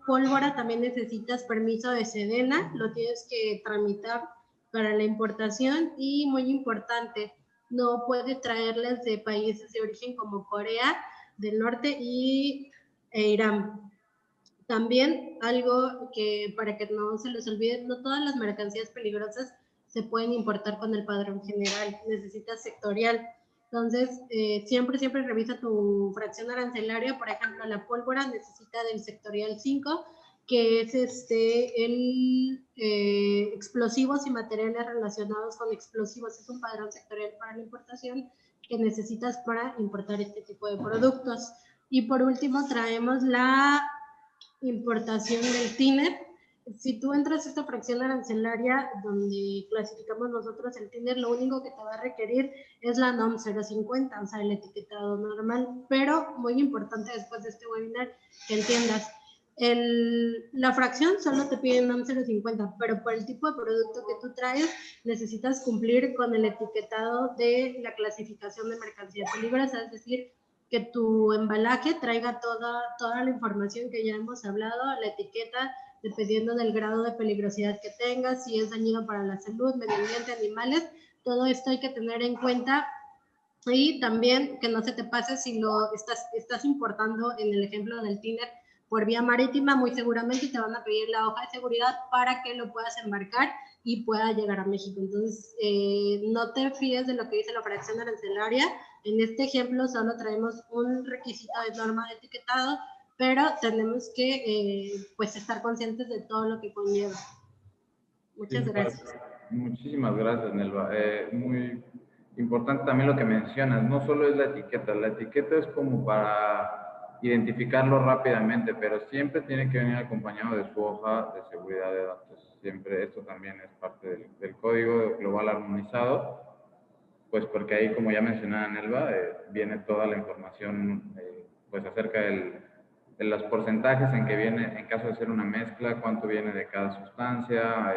pólvora también necesitas permiso de Sedena, lo tienes que tramitar para la importación, y muy importante, no puedes traerlas de países de origen como Corea del Norte e Irán. También algo que para que no se les olvide, no todas las mercancías peligrosas se pueden importar con el padrón general, necesitas sectorial. Entonces, siempre revisa tu fracción arancelaria. Por ejemplo, la pólvora necesita del sectorial 5, que es explosivos y materiales relacionados con explosivos. Es un padrón sectorial para la importación que necesitas para importar este tipo de productos. Y por último traemos la importación del TINER. Si tú entras a esta fracción arancelaria donde clasificamos nosotros el TINER, lo único que te va a requerir es la NOM 050, o sea, el etiquetado normal. Pero muy importante después de este webinar que entiendas, la fracción solo te pide NOM 050, pero por el tipo de producto que tú traes necesitas cumplir con el etiquetado de la clasificación de mercancía peligrosa, es decir, que tu embalaje traiga toda la información que ya hemos hablado, la etiqueta, dependiendo del grado de peligrosidad que tengas, si es dañino para la salud, medio ambiente, animales. Todo esto hay que tener en cuenta. Y también que no se te pase si lo estás importando, en el ejemplo del TINER, por vía marítima, muy seguramente te van a pedir la hoja de seguridad para que lo puedas embarcar y pueda llegar a México. Entonces, no te fíes de lo que dice la fracción arancelaria. En este ejemplo solo traemos un requisito de norma de etiquetado, pero tenemos que pues estar conscientes de todo lo que conlleva. Muchas gracias. Muchísimas gracias, Nelva. Muy importante también lo que mencionas, no solo es la etiqueta es como para identificarlo rápidamente, pero siempre tiene que venir acompañado de su hoja de seguridad de datos. Siempre esto también es parte del código global armonizado, pues porque ahí, como ya mencionaba Nelva, viene toda la información pues acerca de los porcentajes en que viene, en caso de ser una mezcla, cuánto viene de cada sustancia,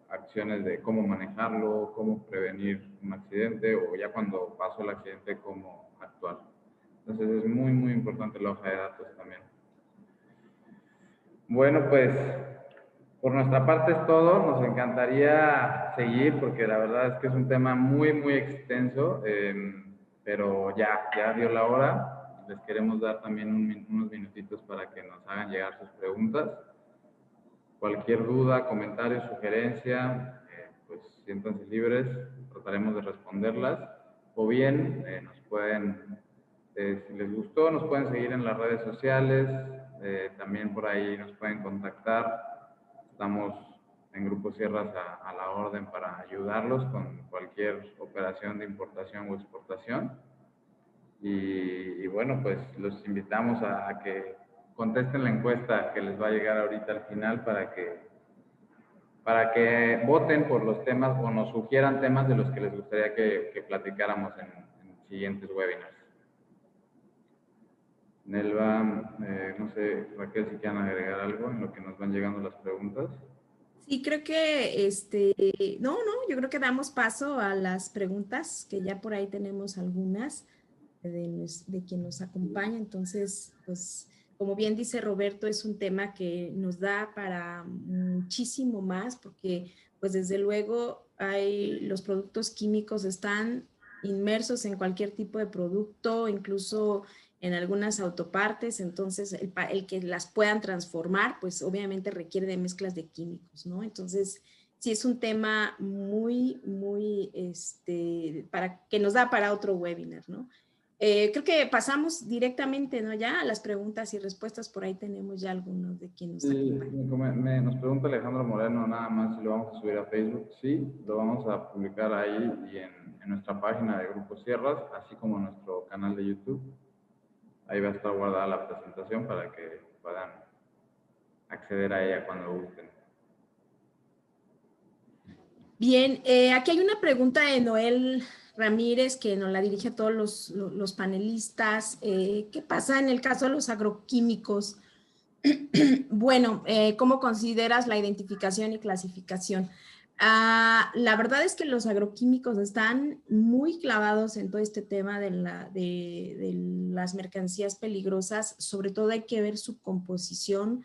acciones de cómo manejarlo, cómo prevenir un accidente, o ya cuando pasó el accidente, cómo actuar. Entonces es muy, muy importante la hoja de datos también. Bueno, pues por nuestra parte es todo. Nos encantaría seguir porque la verdad es que es un tema muy, muy extenso, pero ya dio la hora. Les queremos dar también unos minutitos para que nos hagan llegar sus preguntas. Cualquier duda, comentario, sugerencia, pues siéntanse libres, trataremos de responderlas. O bien, nos pueden, si les gustó, nos pueden seguir en las redes sociales, también por ahí nos pueden contactar. Estamos en Grupo Sierras a la orden para ayudarlos con cualquier operación de importación o exportación. Y bueno, pues los invitamos a que contesten la encuesta que les va a llegar ahorita al final para que voten por los temas o nos sugieran temas de los que les gustaría que platicáramos en siguientes webinars. Nelva, no sé, Raquel, si quieren agregar algo en lo que nos van llegando las preguntas. Sí, creo que yo creo que damos paso a las preguntas, que ya por ahí tenemos algunas de quien nos acompaña. Entonces, pues, como bien dice Roberto, es un tema que nos da para muchísimo más, porque pues desde luego los productos químicos están inmersos en cualquier tipo de producto, incluso en algunas autopartes. Entonces el que las puedan transformar, pues obviamente requiere de mezclas de químicos, ¿no? Entonces, sí es un tema muy, muy, que nos da para otro webinar, ¿no? Creo que pasamos directamente, ¿no? Ya a las preguntas y respuestas. Por ahí tenemos ya algunos de quienes nos acompañan. Nos pregunta Alejandro Moreno nada más si lo vamos a subir a Facebook. Sí, lo vamos a publicar ahí y en nuestra página de Grupo Sierras, así como en nuestro canal de YouTube. Ahí va a estar guardada la presentación para que puedan acceder a ella cuando gusten. Bien, aquí hay una pregunta de Noel Ramírez, que nos la dirige a todos los panelistas. ¿Qué pasa en el caso de los agroquímicos? Bueno, ¿cómo consideras la identificación y clasificación? La verdad es que los agroquímicos están muy clavados en todo este tema de las mercancías peligrosas. Sobre todo hay que ver su composición,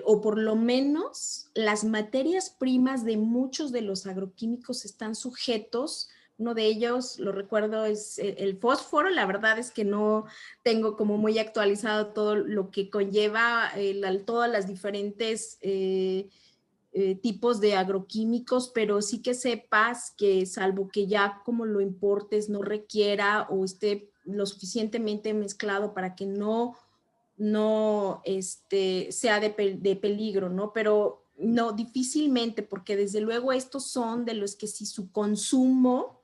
o por lo menos las materias primas de muchos de los agroquímicos están sujetos. Uno de ellos, lo recuerdo, es el fósforo. La verdad es que no tengo como muy actualizado todo lo que conlleva todas las diferentes tipos de agroquímicos, pero sí que sepas que salvo que ya como lo importes no requiera o esté lo suficientemente mezclado para que no sea de peligro, ¿no? Pero no, difícilmente, porque desde luego estos son de los que si su consumo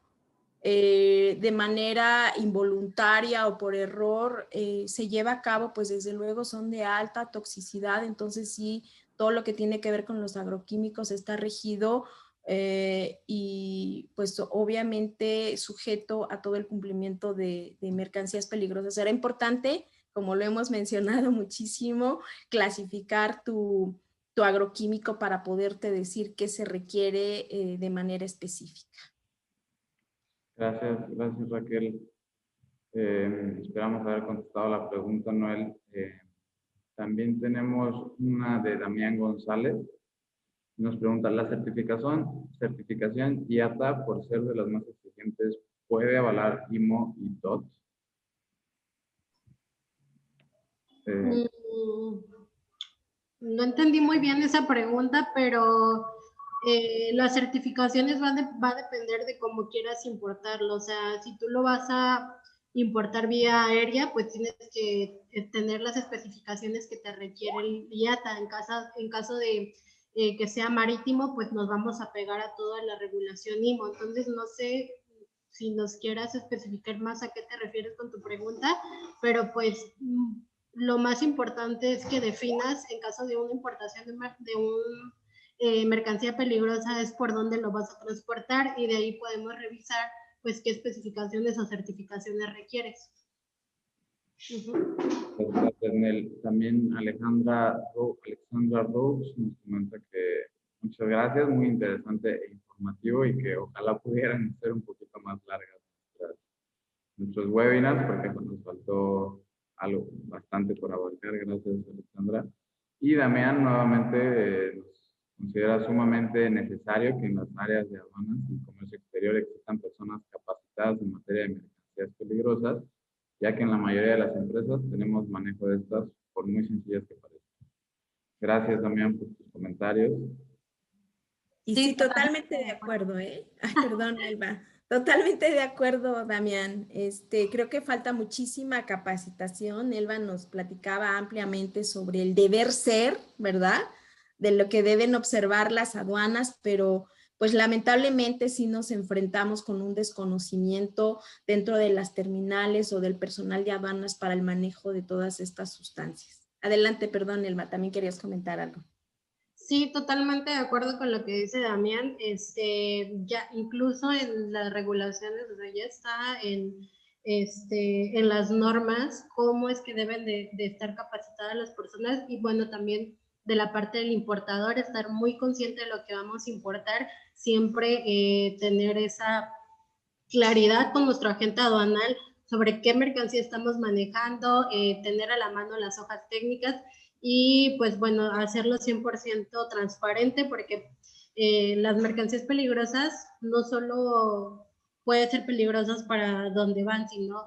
de manera involuntaria o por error se lleva a cabo, pues desde luego son de alta toxicidad. Entonces sí, todo lo que tiene que ver con los agroquímicos está regido y pues obviamente sujeto a todo el cumplimiento de mercancías peligrosas. Será importante, como lo hemos mencionado muchísimo, clasificar tu agroquímico para poderte decir qué se requiere de manera específica. Gracias Raquel. Esperamos haber contestado la pregunta, Noel. También tenemos una de Damián González. Nos pregunta, ¿la certificación IATA, por ser de las más exigentes, puede avalar IMO y TOTS? No entendí muy bien esa pregunta, pero las certificaciones va a depender de cómo quieras importarlo. O sea, si tú lo vas a importar vía aérea, pues tienes que tener las especificaciones que te requiere el IATA. En caso de que sea marítimo, pues nos vamos a pegar a toda la regulación IMO. Entonces, no sé si nos quieras especificar más a qué te refieres con tu pregunta, pero pues lo más importante es que definas, en caso de una importación de una mercancía peligrosa, es por dónde lo vas a transportar, y de ahí podemos revisar pues qué especificaciones o certificaciones requieres. Gracias, Nel. También Alexandra Rose nos comenta que muchas gracias, muy interesante e informativo, y que ojalá pudieran ser un poquito más largas nuestros webinars, porque nos faltó algo bastante por abarcar. Gracias, Alexandra. Y Damián nuevamente nos considera sumamente necesario que en las áreas de aduanas y comercio exterior existan personas capacitadas en materia de mercancías peligrosas, ya que en la mayoría de las empresas tenemos manejo de estas, por muy sencillas que parezcan. Gracias, Damián, por tus comentarios. Y sí, totalmente de acuerdo, ¿eh? Ay, perdón, Elba. Totalmente de acuerdo, Damián. Creo que falta muchísima capacitación. Elba nos platicaba ampliamente sobre el deber ser, ¿verdad? De lo que deben observar las aduanas, pero pues lamentablemente sí nos enfrentamos con un desconocimiento dentro de las terminales o del personal de aduanas para el manejo de todas estas sustancias. Adelante, perdón, Elba, también querías comentar algo. Sí, totalmente de acuerdo con lo que dice Damián. Ya incluso en las regulaciones, o sea, ya está en las normas cómo es que deben de estar capacitadas las personas, y bueno, también de la parte del importador, estar muy consciente de lo que vamos a importar, siempre tener esa claridad con nuestro agente aduanal sobre qué mercancía estamos manejando, tener a la mano las hojas técnicas y pues bueno, hacerlo 100% transparente, porque las mercancías peligrosas no solo pueden ser peligrosas para donde van, sino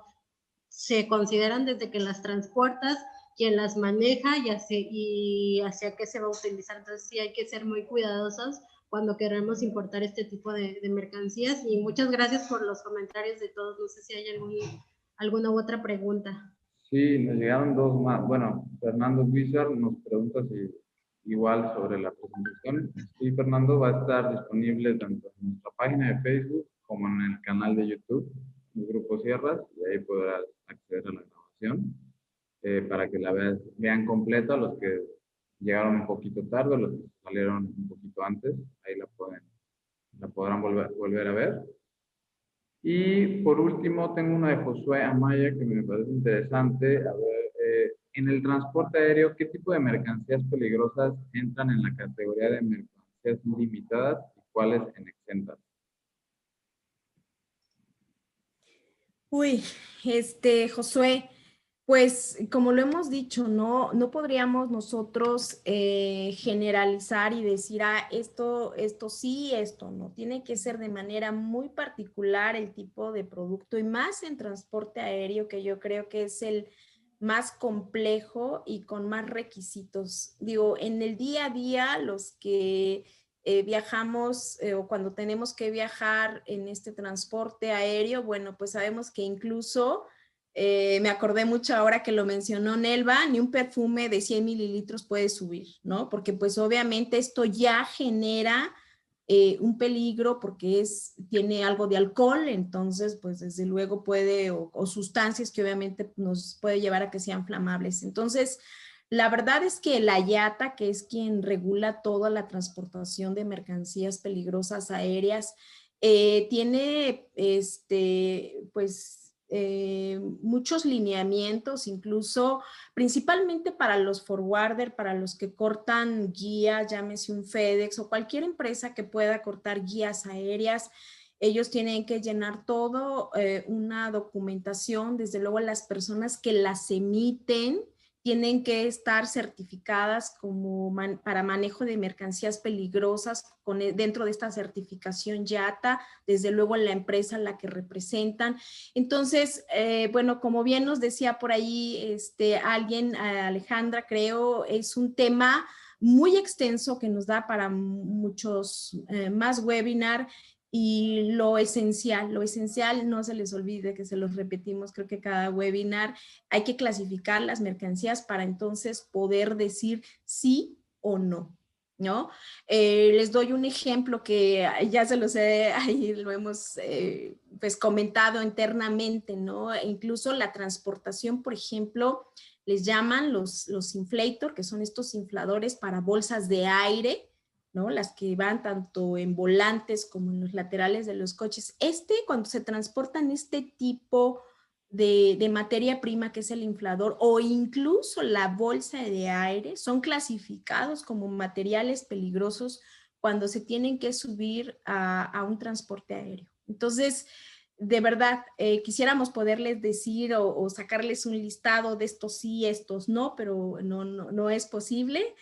se consideran desde que las transportas, quién las maneja y hacia qué se va a utilizar. Entonces sí hay que ser muy cuidadosos cuando queremos importar este tipo de mercancías. Y muchas gracias por los comentarios de todos. No sé si hay alguna u otra pregunta. Sí, nos llegaron dos más. Bueno, Fernando Wizard nos pregunta si igual sobre la presentación. Sí, Fernando, va a estar disponible tanto en nuestra página de Facebook como en el canal de YouTube, el Grupo Sierras, y ahí podrás acceder a la grabación para que la vean completa. Los que llegaron un poquito tarde, los que salieron un poquito antes, ahí la podrán volver a ver. Y por último, tengo una de Josué Amaya que me parece interesante. A ver, en el transporte aéreo, ¿qué tipo de mercancías peligrosas entran en la categoría de mercancías limitadas y cuáles en exentas? Uy, Josué, pues como lo hemos dicho, no podríamos nosotros generalizar y decir, esto sí, esto no. Tiene que ser de manera muy particular el tipo de producto y más en transporte aéreo, que yo creo que es el más complejo y con más requisitos. Digo, en el día a día, los que viajamos o cuando tenemos que viajar en este transporte aéreo, bueno, pues sabemos que incluso, me acordé mucho ahora que lo mencionó Nelva, ni un perfume de 100 mililitros puede subir, ¿no? Porque pues obviamente esto ya genera un peligro porque tiene algo de alcohol, entonces pues desde luego puede, o sustancias que obviamente nos puede llevar a que sean inflamables. Entonces, la verdad es que la IATA, que es quien regula toda la transportación de mercancías peligrosas aéreas, tiene muchos lineamientos, incluso principalmente para los forwarder, para los que cortan guías, llámese un FedEx o cualquier empresa que pueda cortar guías aéreas. Ellos tienen que llenar todo una documentación, desde luego las personas que las emiten tienen que estar certificadas para manejo de mercancías peligrosas dentro de esta certificación YATA, desde luego en la empresa a la que representan. Entonces, bueno, como bien nos decía por ahí alguien, Alejandra, creo, es un tema muy extenso que nos da para muchos más webinars. Y lo esencial, no se les olvide que se los repetimos, creo que cada webinar hay que clasificar las mercancías para entonces poder decir sí o no, ¿no? Les doy un ejemplo que ya se los he, ahí lo hemos pues comentado internamente, ¿no? E incluso la transportación, por ejemplo, les llaman los inflator, que son estos infladores para bolsas de aire, ¿no? Las que van tanto en volantes como en los laterales de los coches. Cuando se transportan este tipo de materia prima, que es el inflador, o incluso la bolsa de aire, son clasificados como materiales peligrosos cuando se tienen que subir a un transporte aéreo. Entonces, de verdad, quisiéramos poderles decir o sacarles un listado de estos sí, estos no, pero no es posible,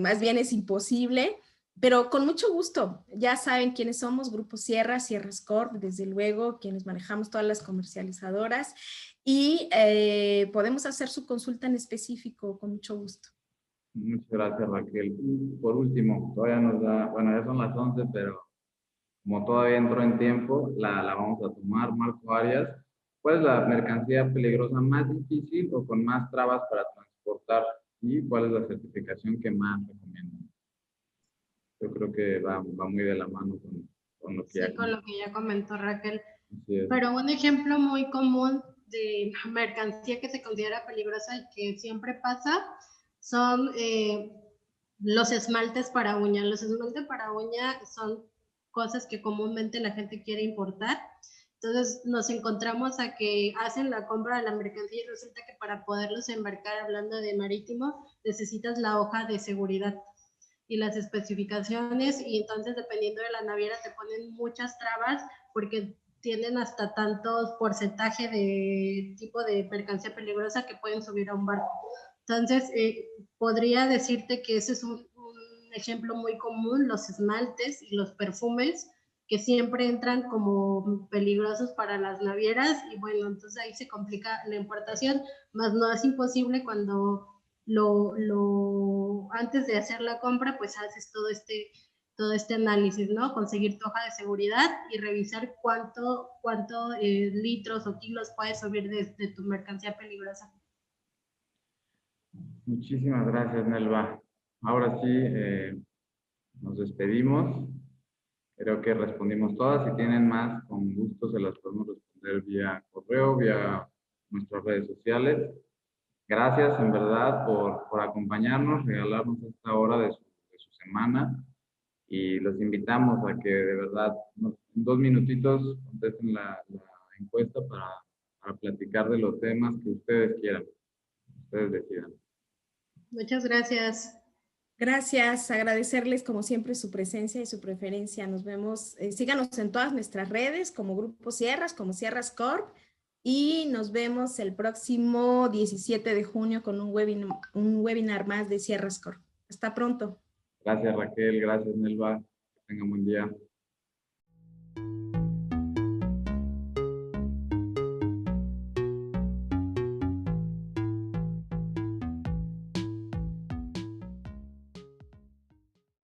más bien es imposible. Pero con mucho gusto, ya saben quiénes somos, Grupo Sierra, Sierras Corp, desde luego, quienes manejamos todas las comercializadoras y podemos hacer su consulta en específico con mucho gusto. Muchas gracias, Raquel. Y por último, todavía nos da, bueno, ya son las 11, pero como todavía entró en tiempo, la vamos a tomar. Marco Arias, ¿cuál es la mercancía peligrosa más difícil o con más trabas para transportar? ¿Y cuál es la certificación que más recomiendan? Yo creo que va muy de la mano con lo que Sí, con lo que ya comentó Raquel. Así es. Pero un ejemplo muy común de mercancía que se considera peligrosa y que siempre pasa son los esmaltes para uña. Los esmaltes para uña son cosas que comúnmente la gente quiere importar. Entonces nos encontramos a que hacen la compra de la mercancía y resulta que para poderlos embarcar, hablando de marítimo, necesitas la hoja de seguridad y las especificaciones, y entonces dependiendo de la naviera te ponen muchas trabas porque tienen hasta tantos porcentaje de tipo de mercancía peligrosa que pueden subir a un barco. Entonces, podría decirte que ese es un ejemplo muy común, los esmaltes y los perfumes, que siempre entran como peligrosos para las navieras, y bueno, entonces ahí se complica la importación, más no es imposible cuando antes de hacer la compra, pues haces todo este análisis, ¿no? Conseguir tu hoja de seguridad y revisar cuánto litros o kilos puedes subir de tu mercancía peligrosa. Muchísimas gracias, Nelva. Ahora sí, nos despedimos. Creo que respondimos todas. Si tienen más, con gusto se las podemos responder vía correo, vía nuestras redes sociales. Gracias, en verdad, por acompañarnos, regalarnos esta hora de su semana. y los invitamos a que de verdad en 2 minutitos contesten la encuesta para platicar de los temas que ustedes quieran, ustedes decidan. Muchas gracias. Gracias, agradecerles como siempre su presencia y su preferencia. Nos vemos, síganos en todas nuestras redes como Grupo Sierras, como Sierras Corp, y nos vemos el próximo 17 de junio con un webinar más de Sierras Corp. Hasta pronto. Gracias Raquel, gracias Nelva, que tengan buen día.